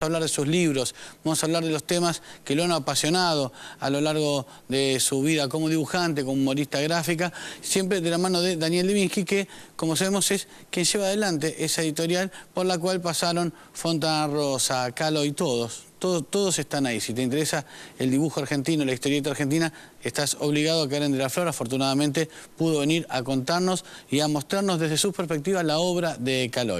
A hablar de sus libros, vamos a hablar de los temas que lo han apasionado a lo largo de su vida como dibujante, como humorista gráfica, siempre de la mano de Daniel Libinsky, que como sabemos es quien lleva adelante esa editorial por la cual pasaron Fontana Rosa, Kahlo y todos están ahí. Si te interesa el dibujo argentino, la historieta argentina, estás obligado a Karen de la Flor. Afortunadamente pudo venir a contarnos y a mostrarnos desde su perspectiva la obra de Kahlo.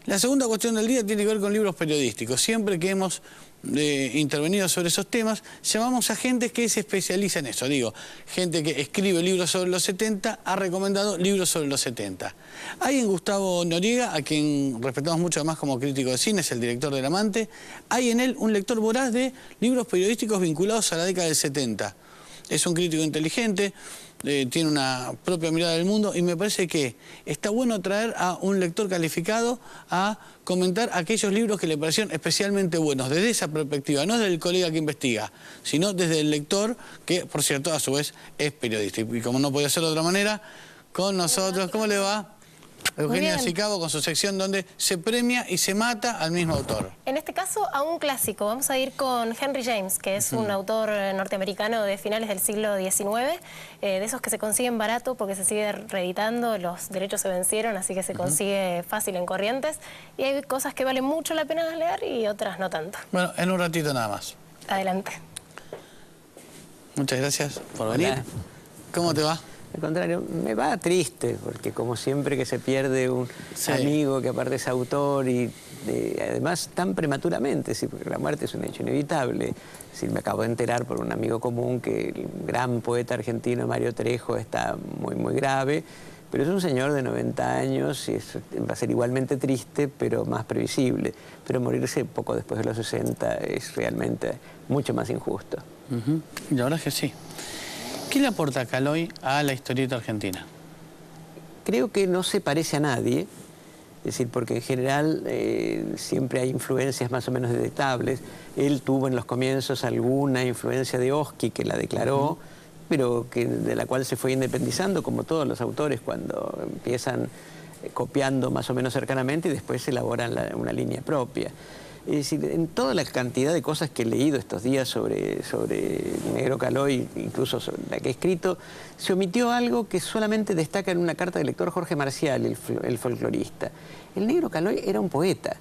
La segunda cuestión del día tiene que ver con libros periodísticos. Siempre que hemos intervenido sobre esos temas, llamamos a gente que se especializa en eso. Digo, gente que escribe libros sobre los 70, ha recomendado libros sobre los 70. Hay en Gustavo Noriega, a quien respetamos mucho además como crítico de cine, es el director del Amante. Hay en él un lector voraz de libros periodísticos vinculados a la década del 70. Es un crítico inteligente, tiene una propia mirada del mundo y me parece que está bueno traer a un lector calificado a comentar aquellos libros que le parecieron especialmente buenos, desde esa perspectiva, no desde el colega que investiga, sino desde el lector que, por cierto, a su vez es periodista. Y como no podía ser de otra manera, con nosotros, ¿cómo le va? Eugenia Sicabo con su sección donde se premia y se mata al mismo autor. En este caso a un clásico, vamos a ir con Henry James, que es un autor norteamericano de finales del siglo XIX, de esos que se consiguen barato porque se sigue reeditando, los derechos se vencieron, así que se consigue fácil en Corrientes, y hay cosas que valen mucho la pena leer y otras no tanto. Bueno, en un ratito nada más. Adelante. Muchas gracias por venir. ¿Cómo te va? Al contrario, me va triste, porque como siempre que se pierde un amigo que aparte es autor y además tan prematuramente, sí, porque la muerte es un hecho inevitable. Sí, me acabo de enterar por un amigo común que el gran poeta argentino Mario Trejo está muy grave, pero es un señor de 90 años y va a ser igualmente triste, pero más previsible. Pero morirse poco después de los 60 es realmente mucho más injusto. La verdad es que sí. ¿Qué le aporta Kahlo a la historieta argentina? Creo que no se parece a nadie, es decir, porque en general siempre hay influencias más o menos detectables. Él tuvo en los comienzos alguna influencia de Oski, que la declaró, pero de la cual se fue independizando, como todos los autores cuando empiezan copiando más o menos cercanamente y después elaboran una línea propia. Es decir, en toda la cantidad de cosas que he leído estos días sobre el negro Kahlo, incluso sobre la que he escrito, se omitió algo que solamente destaca en una carta del lector Jorge Marcial, el folclorista. El negro Kahlo era un poeta.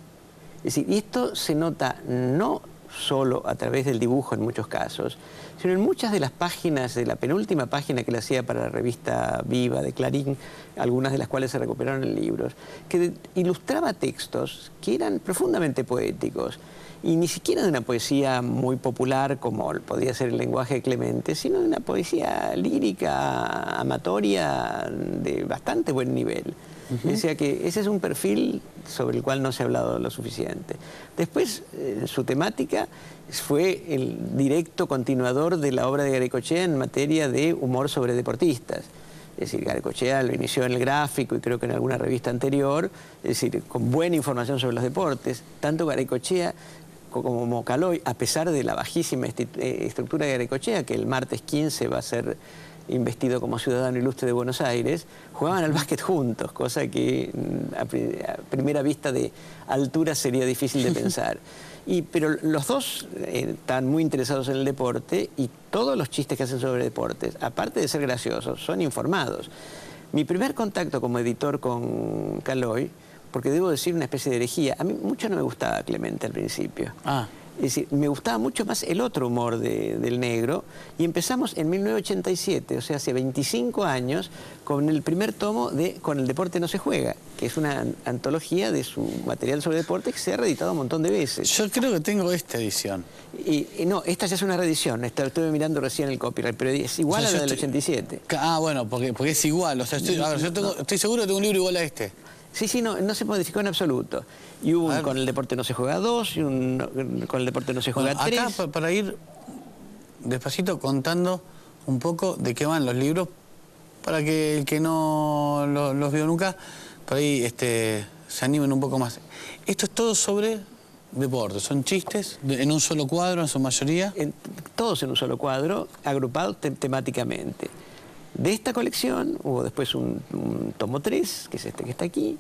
Es decir, y esto se nota no solo a través del dibujo en muchos casos, sino en muchas de las páginas, de la penúltima página que le hacía para la revista Viva de Clarín, algunas de las cuales se recuperaron en libros, que ilustraba textos que eran profundamente poéticos, y ni siquiera de una poesía muy popular como podía ser el lenguaje de Clemente, sino de una poesía lírica, amatoria, de bastante buen nivel. O sea que ese es un perfil sobre el cual no se ha hablado lo suficiente. Después, su temática fue el directo continuador de la obra de Garacoechea en materia de humor sobre deportistas. Es decir, Garacoechea lo inició en el Gráfico y creo que en alguna revista anterior, es decir, con buena información sobre los deportes. Tanto Garacoechea como Kahlo, a pesar de la bajísima estructura de Garacoechea, que el martes 15 va a ser investido como ciudadano ilustre de Buenos Aires, jugaban al básquet juntos, cosa que a primera vista de altura sería difícil de pensar. Pero los dos están muy interesados en el deporte y todos los chistes que hacen sobre deportes, aparte de ser graciosos, son informados. Mi primer contacto como editor con Kahlo, porque debo decir una especie de herejía, a mí mucho no me gustaba Clemente al principio. Es decir, me gustaba mucho más el otro humor del negro, y empezamos en 1987, o sea, hace 25 años, con el primer tomo de Con el deporte no se juega, que es una antología de su material sobre deporte que se ha reeditado un montón de veces. Yo creo que tengo esta edición. No, esta ya es una reedición, estuve mirando recién el copyright, pero es igual a la del 87. Bueno, porque es igual, o sea, estoy seguro que tengo un libro igual a este. Sí, no se modificó en absoluto. Y hubo un Con el deporte no se juega 2 y un Con el deporte no se juega 3. Acá, para ir despacito contando un poco de qué van los libros, para que el que no los vio nunca, por ahí se animen un poco más. Esto es todo sobre deporte, son chistes en un solo cuadro en su mayoría. Todos en un solo cuadro, agrupados temáticamente. De esta colección hubo después un tomo 3, que es este que está aquí,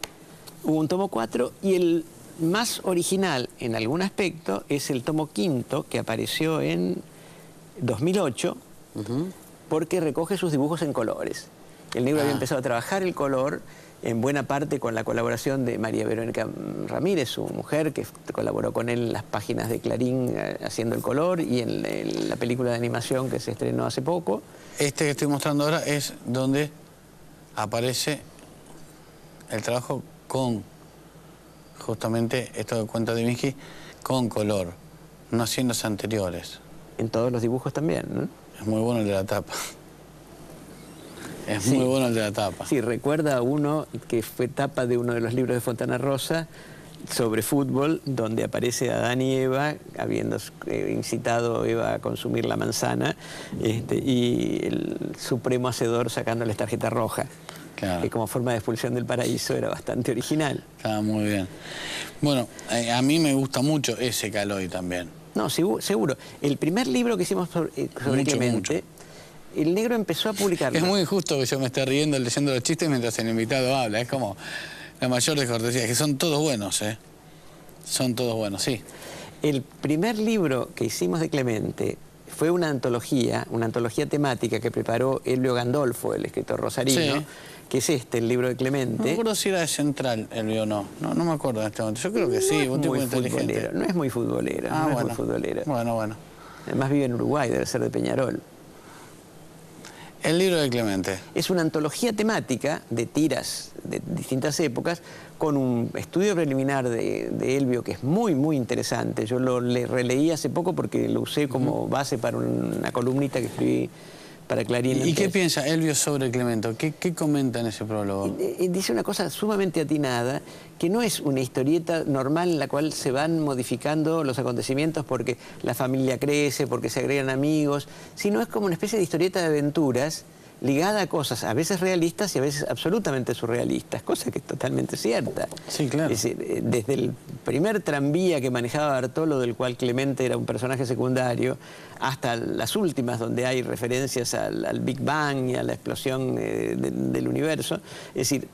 hubo un tomo 4 y más original en algún aspecto es el tomo quinto, que apareció en 2008, porque recoge sus dibujos en colores. El negro había empezado a trabajar el color, en buena parte con la colaboración de María Verónica Ramírez, su mujer, que colaboró con él en las páginas de Clarín haciendo el color, y en la película de animación que se estrenó hace poco. Este que estoy mostrando ahora es donde aparece el trabajo con, justamente, esto que cuenta Levinsky, con color, no haciéndose anteriores. En todos los dibujos también, ¿no? Es muy bueno el de la tapa. Es Sí. muy bueno el de la tapa. Sí, recuerda uno que fue tapa de uno de los libros de Fontana Rosa sobre fútbol, donde aparece Adán y Eva, habiendo incitado a Eva a consumir la manzana, y el supremo hacedor sacándoles tarjeta roja. Claro. Que como forma de expulsión del paraíso era bastante original. Está muy bien. Bueno, a mí me gusta mucho ese Caloi también. No, seguro. El primer libro que hicimos sobre Clemente, el negro empezó a publicarlo. Es muy injusto que yo me esté riendo leyendo los chistes mientras el invitado habla. Es como la mayor descortesía, que son todos buenos, ¿eh? Son todos buenos, sí. El primer libro que hicimos de Clemente fue una antología temática que preparó Elvio Gandolfo, el escritor rosarino, sí, que es el libro de Clemente. No me acuerdo si era de Central, Elvio o no. No me acuerdo en este momento. Yo creo que sí, un tipo inteligente. No es muy futbolero, no es muy futbolero. Bueno. Además vive en Uruguay, debe ser de Peñarol. El libro de Clemente. Es una antología temática de tiras de distintas épocas, con un estudio preliminar de Elvio que es muy, muy interesante. Yo lo releí hace poco porque lo usé como base para una columnita que escribí para Clarín. ¿Y qué piensa Elvio sobre Clemente? ¿Qué comenta en ese prólogo? Dice una cosa sumamente atinada, que no es una historieta normal en la cual se van modificando los acontecimientos porque la familia crece, porque se agregan amigos, sino es como una especie de historieta de aventuras ligada a cosas a veces realistas y a veces absolutamente surrealistas, cosa que es totalmente cierta. Sí, claro. Es decir, desde el primer tranvía que manejaba Bartolo, del cual Clemente era un personaje secundario, hasta las últimas donde hay referencias al Big Bang y a la explosión del universo. Es decir,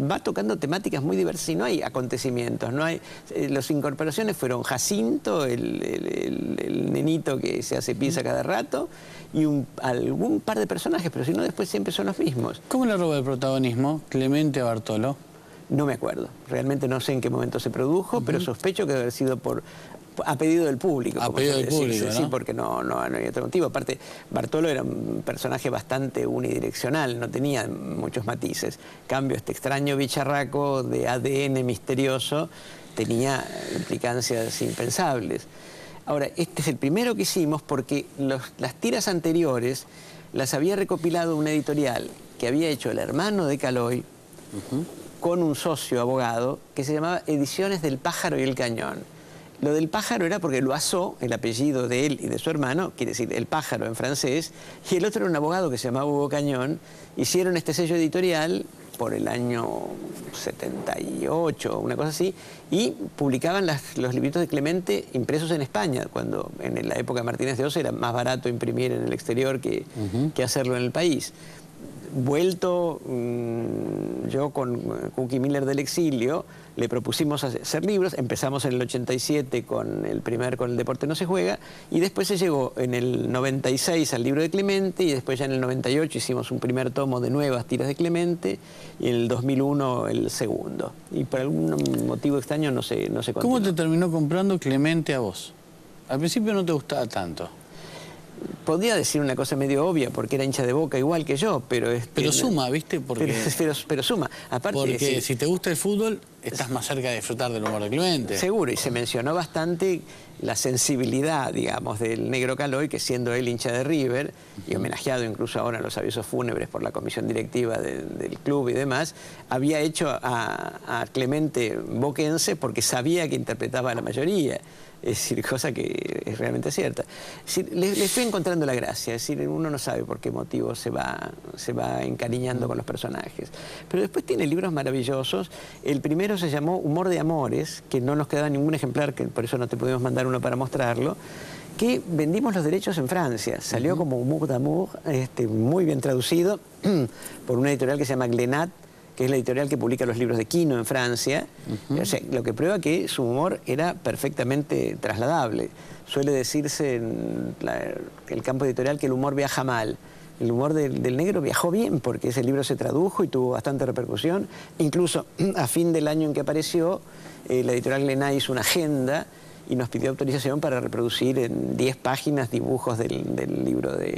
va tocando temáticas muy diversas y no hay acontecimientos, no hay... Las incorporaciones fueron Jacinto, el nenito que se hace pizza cada rato, y algún par de personajes, pero si no después siempre son los mismos. ¿Cómo le roba el protagonismo Clemente a Bartolo? No me acuerdo, realmente no sé en qué momento se produjo, pero sospecho que debe haber sido a pedido del público. A pedido del público, ¿no? Sí, porque no había otro motivo. Aparte, Bartolo era un personaje bastante unidireccional, no tenía muchos matices. En cambio, este extraño bicharraco de ADN misterioso tenía implicancias impensables. Ahora, este es el primero que hicimos porque las tiras anteriores las había recopilado una editorial que había hecho el hermano de Caloi con un socio abogado que se llamaba Ediciones del Pájaro y el Cañón. Lo del pájaro era porque Loiseau, el apellido de él y de su hermano, quiere decir el pájaro en francés, y el otro era un abogado que se llamaba Hugo Cañón. Hicieron este sello editorial por el año 78, una cosa así, y publicaban los libritos de Clemente impresos en España, cuando en la época de Martínez de Oz era más barato imprimir en el exterior que hacerlo en el país. Vuelto yo con Cookie Miller del exilio, le propusimos hacer libros. Empezamos en el 87 con el Deporte no se juega, y después se llegó en el 96 al libro de Clemente, y después ya en el 98 hicimos un primer tomo de nuevas tiras de Clemente, y en el 2001 el segundo. Y por algún motivo extraño no se continuó. ¿Cómo te terminó comprando Clemente a vos? Al principio no te gustaba tanto. Podría decir una cosa medio obvia, porque era hincha de Boca igual que yo, pero... Pero suma, ¿viste? Porque, pero suma. Aparte, porque si te gusta el fútbol, estás más cerca de disfrutar del humor de Clemente. Seguro, y se mencionó bastante la sensibilidad, digamos, del negro Caloi, que siendo él hincha de River, y homenajeado incluso ahora en los avisos fúnebres por la comisión directiva del club y demás, había hecho a Clemente boquense porque sabía que interpretaba a la mayoría. Es decir, cosa que es realmente cierta. Es decir, le estoy encontrando la gracia, es decir, uno no sabe por qué motivo se va encariñando con los personajes. Pero después tiene libros maravillosos. El primero se llamó Humor de Amores, que no nos quedaba ningún ejemplar, que por eso no te pudimos mandar uno para mostrarlo, que vendimos los derechos en Francia. Salió como Humour d'amour, muy bien traducido, por una editorial que se llama Glenat, que es la editorial que publica los libros de Quino en Francia, o sea, lo que prueba que su humor era perfectamente trasladable. Suele decirse en el campo editorial que el humor viaja mal. El humor del negro viajó bien porque ese libro se tradujo y tuvo bastante repercusión. Incluso a fin del año en que apareció, la editorial Glénat hizo una agenda y nos pidió autorización para reproducir en 10 páginas dibujos del libro de